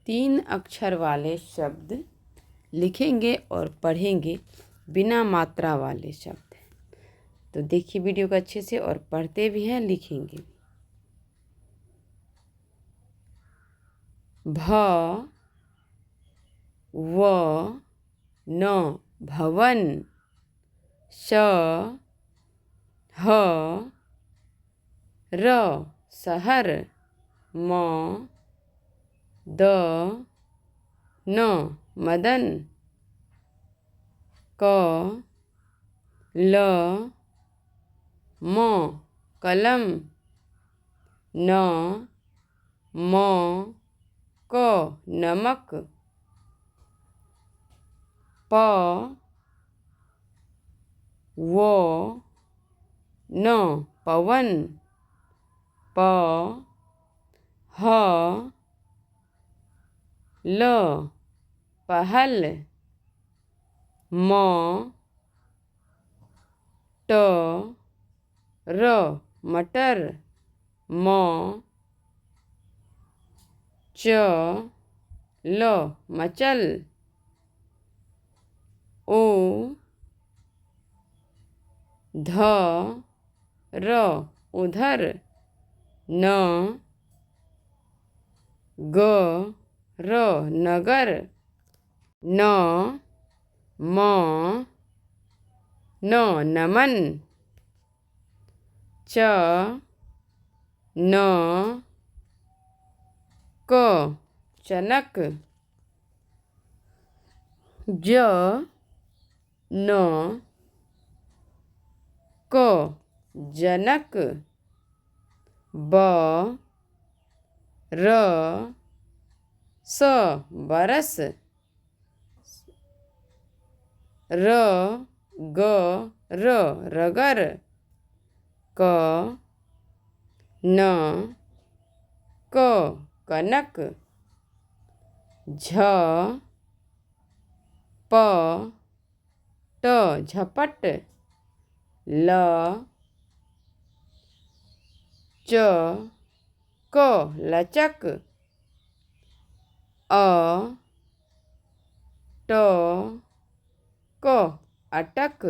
3 अक्षर वाले शब्द लिखेंगे और पढ़ेंगे बिना मात्रा वाले शब्द। तो देखिए वीडियो को अच्छे से और पढ़ते भी हैं, लिखेंगे भी। भ व न भवन, श ह र शहर, म द न मदन, क ल म कलम, न म क नमक, प वो न पवन, प ह ल पहल, म ट र मटर, म च ल मचल, ओ ध र उधर, न ग र नगर, न म न नमन, च न क चनक, ज न क जनक, ब र स बरस, र ग र रगर, क न क कनक, झ प ट झपट, ल च क लचक, अ ट क अटक।